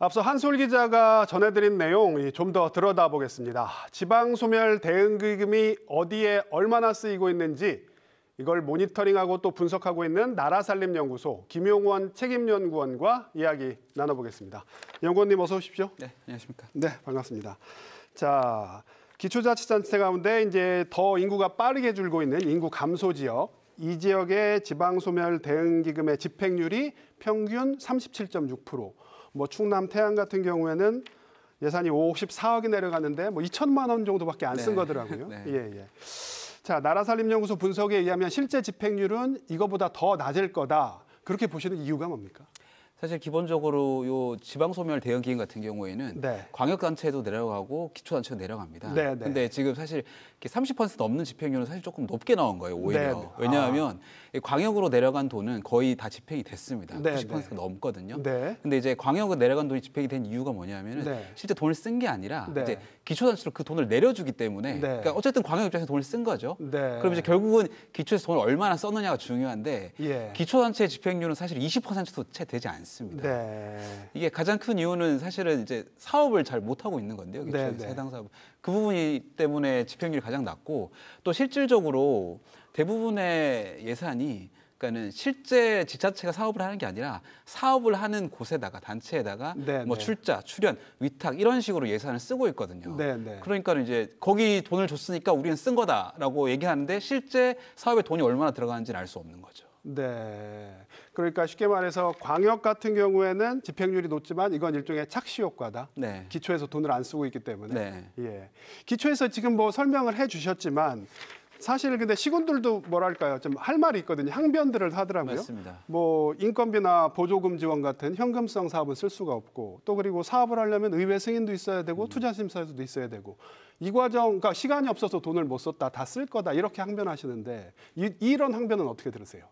앞서 한솔 기자가 전해드린 내용 좀 더 들여다보겠습니다. 지방소멸 대응기금이 어디에 얼마나 쓰이고 있는지 이걸 모니터링하고 또 분석하고 있는 나라살림연구소 김용원 책임연구원과 이야기 나눠보겠습니다. 연구원님 어서 오십시오. 네, 안녕하십니까. 네, 반갑습니다. 자, 기초자치단체 가운데 이제 더 인구가 빠르게 줄고 있는 인구 감소 지역, 이 지역의 지방소멸 대응기금의 집행률이 평균 37.6%. 뭐 충남 태안 같은 경우에는 예산이 54억이 내려갔는데 뭐 2천만 원 정도밖에 안 쓴 거더라고요. 네. 예. 자, 나라살림연구소 분석에 의하면 실제 집행률은 이거보다 더 낮을 거다. 그렇게 보시는 이유가 뭡니까? 사실 기본적으로 요 지방소멸 대응기금 같은 경우에는 네. 광역단체도 내려가고 기초단체도 내려갑니다. 네. 근데 지금 사실 30% 넘는 집행률은 사실 조금 높게 나온 거예요, 오히려. 네. 왜냐하면 광역으로 내려간 돈은 거의 다 집행이 됐습니다. 네. 90%가 넘거든요. 네. 근데 이제 광역으로 내려간 돈이 집행이 된 이유가 뭐냐면은 네. 실제 돈을 쓴 게 아니라 네. 이제 기초단체로 그 돈을 내려주기 때문에 네. 그러니까 어쨌든 광역 입장에서 돈을 쓴 거죠. 네. 그럼 이제 결국은 기초에서 돈을 얼마나 썼느냐가 중요한데 예. 기초단체의 집행률은 사실 20%도 채 되지 않습니다. 네. 이게 가장 큰 이유는 사실은 이제 사업을 잘 못하고 있는 건데요. 기초에서 네. 해당 사업. 그 부분이 때문에 집행률이 가장 낮고 또 실질적으로 대부분의 예산이 그러니까는 실제 지자체가 사업을 하는 게 아니라 사업을 하는 곳에다가 단체에다가 네, 뭐 네. 출자, 출연, 위탁 이런 식으로 예산을 쓰고 있거든요. 네. 그러니까 이제 거기 돈을 줬으니까 우리는 쓴 거다라고 얘기하는데 실제 사업에 돈이 얼마나 들어가는지는 알 수 없는 거죠. 네. 그러니까 쉽게 말해서 광역 같은 경우에는 집행률이 높지만 이건 일종의 착시 효과다. 네. 기초에서 돈을 안 쓰고 있기 때문에. 네. 예. 기초에서 지금 뭐 설명을 해 주셨지만 사실 근데 시군들도 뭐랄까요? 좀 할 말이 있거든요. 항변들을 하더라고요. 맞습니다. 뭐 인건비나 보조금 지원 같은 현금성 사업은 쓸 수가 없고 또 그리고 사업을 하려면 의회 승인도 있어야 되고 투자심사에서도 있어야 되고 이 과정, 그러니까 시간이 없어서 돈을 못 썼다, 다 쓸 거다 이렇게 항변하시는데 이런 항변은 어떻게 들으세요?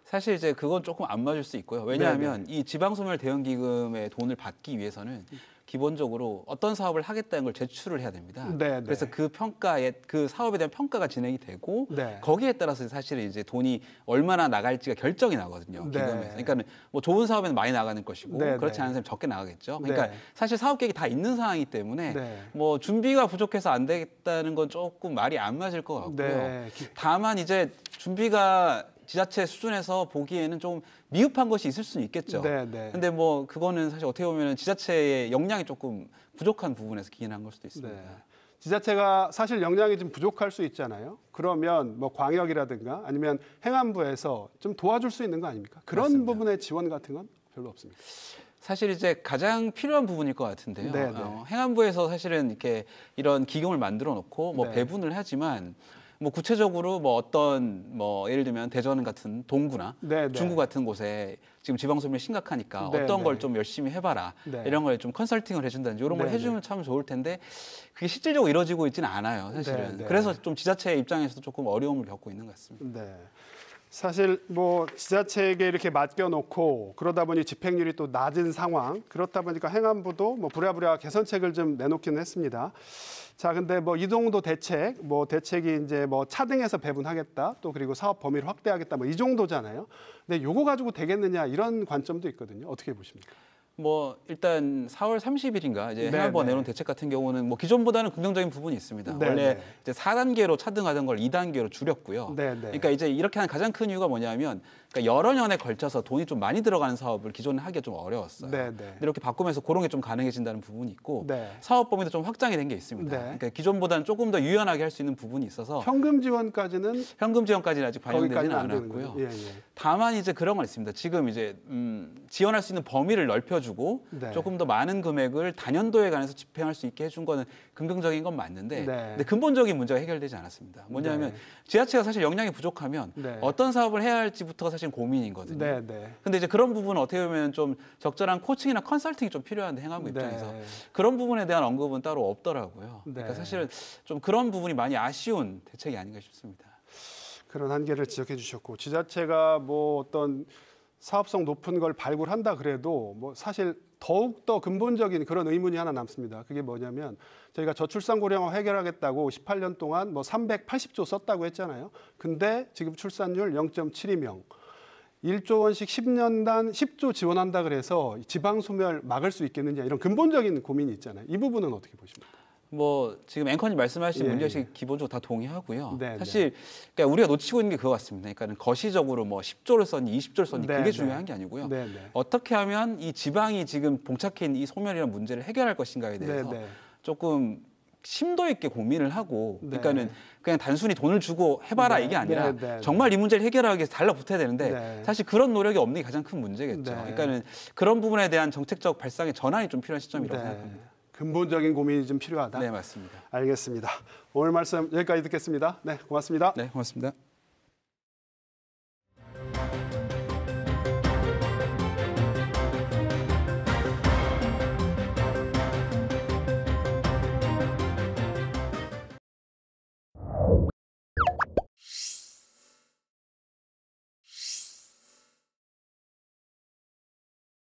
사실 이제 그건 조금 안 맞을 수 있고요. 왜냐하면 이 지방소멸 대응기금의 돈을 받기 위해서는 기본적으로 어떤 사업을 하겠다는 걸 제출을 해야 됩니다. 네. 그래서 그 평가에 그 사업에 대한 평가가 진행이 되고 네. 거기에 따라서 사실은 이제 돈이 얼마나 나갈지가 결정이 나거든요. 네. 기금에서. 그러니까 뭐 좋은 사업에는 많이 나가는 것이고 네. 그렇지 않은 사람은 적게 나가겠죠. 그러니까 네. 사실 사업 계획이 다 있는 상황이기 때문에 네. 뭐 준비가 부족해서 안 되겠다는 건 조금 말이 안 맞을 것 같고요. 네. 다만 이제 준비가 지자체 수준에서 보기에는 좀 미흡한 것이 있을 수는 있겠죠. 네. 근데 뭐 그거는 사실 어떻게 보면 지자체의 역량이 조금 부족한 부분에서 기인한 걸 수도 있습니다. 네. 지자체가 사실 역량이 좀 부족할 수 있잖아요. 그러면 뭐 광역이라든가 아니면 행안부에서 좀 도와줄 수 있는 거 아닙니까? 그런 맞습니다. 부분의 지원 같은 건 별로 없습니다. 사실 이제 가장 필요한 부분일 것 같은데요. 네. 행안부에서 사실은 이렇게 이런 기금을 만들어 놓고 뭐 네. 배분을 하지만 뭐 구체적으로 뭐 어떤 뭐 예를 들면 대전 같은 동구나 네. 중구 같은 곳에 지금 지방소멸이 심각하니까 네. 어떤 걸 좀 열심히 해봐라 네. 이런 걸 좀 컨설팅을 해준다든지 이런 걸 네. 해주면 참 좋을 텐데 그게 실질적으로 이루어지고 있지는 않아요, 사실은. 네. 그래서 좀 지자체 입장에서도 조금 어려움을 겪고 있는 것 같습니다. 네. 사실 뭐 지자체에게 이렇게 맡겨놓고 그러다 보니 집행률이 또 낮은 상황. 그렇다 보니까 행안부도 뭐 부랴부랴 개선책을 좀 내놓기는 했습니다. 자, 근데 뭐 이 정도 대책이 이제 뭐 차등해서 배분하겠다. 또 그리고 사업 범위를 확대하겠다. 뭐 이 정도잖아요. 근데 요거 가지고 되겠느냐 이런 관점도 있거든요. 어떻게 보십니까? 뭐 일단 4월 30일인가 이제 네, 행안부가 네. 내놓은 대책 같은 경우는 뭐 기존보다는 긍정적인 부분이 있습니다. 네, 원래 네. 이제 4단계로 차등하던 걸 2단계로 줄였고요. 네. 그러니까 이제 이렇게 하는 가장 큰 이유가 뭐냐면 그러니까 여러 년에 걸쳐서 돈이 좀 많이 들어가는 사업을 기존에 하기가 좀 어려웠어요. 네. 근데 이렇게 바꾸면서 그런 게 좀 가능해진다는 부분이 있고 네. 사업 범위도 좀 확장이 된 게 있습니다. 네. 그러니까 기존보다는 조금 더 유연하게 할 수 있는 부분이 있어서 현금 지원까지는 현금 지원까지는 아직 반영되지는 거기까지는 안 되는 않았고요. 거죠. 예. 다만 이제 그런 건 있습니다. 지금 이제 지원할 수 있는 범위를 넓혀주고 네. 조금 더 많은 금액을 단연도에 관해서 집행할 수 있게 해준 거는 긍정적인 건 맞는데 네. 근데 근본적인 문제가 해결되지 않았습니다. 뭐냐면 네. 지자체가 사실 역량이 부족하면 네. 어떤 사업을 해야 할지부터가 사실 고민이거든요. 네. 근데 이제 그런 부분은 어떻게 보면 좀 적절한 코칭이나 컨설팅이 좀 필요한데 행안부 입장에서 그런 부분에 대한 언급은 따로 없더라고요. 그러니까 네. 사실은 좀 그런 부분이 많이 아쉬운 대책이 아닌가 싶습니다. 그런 한계를 지적해 주셨고 지자체가 뭐 어떤 사업성 높은 걸 발굴한다 그래도 뭐 사실 더욱더 근본적인 그런 의문이 하나 남습니다. 그게 뭐냐면 저희가 저출산 고령화 해결하겠다고 18년 동안 뭐 380조 썼다고 했잖아요. 근데 지금 출산율 0.72명. 1조 원씩 10년간 10조 지원한다 그래서 지방 소멸 막을 수 있겠느냐 이런 근본적인 고민이 있잖아요. 이 부분은 어떻게 보십니까? 뭐 지금 앵커님 말씀하신 예, 문제식 기본적으로 다 동의하고요. 네, 사실 그러니까 우리가 놓치고 있는 게 그거 같습니다. 그러니까 거시적으로 뭐 10조를 썼니 20조를 썼니 네, 그게 네. 중요한 게 아니고요. 네, 네. 어떻게 하면 이 지방이 지금 봉착해 있는 이 소멸이라는 문제를 해결할 것인가에 대해서 네, 네. 조금 심도 있게 고민을 하고 네. 그러니까는 그냥 단순히 돈을 주고 해봐라 네, 이게 아니라 네, 네, 정말 이 문제를 해결하기 위해서 달라붙어야 되는데 네. 사실 그런 노력이 없는 게 가장 큰 문제겠죠. 네. 그러니까는 그런 부분에 대한 정책적 발상의 전환이 좀 필요한 시점이라고 네. 생각합니다. 근본적인 고민이 좀 필요하다. 네, 맞습니다. 알겠습니다. 오늘 말씀 여기까지 듣겠습니다. 네, 고맙습니다. 네, 고맙습니다.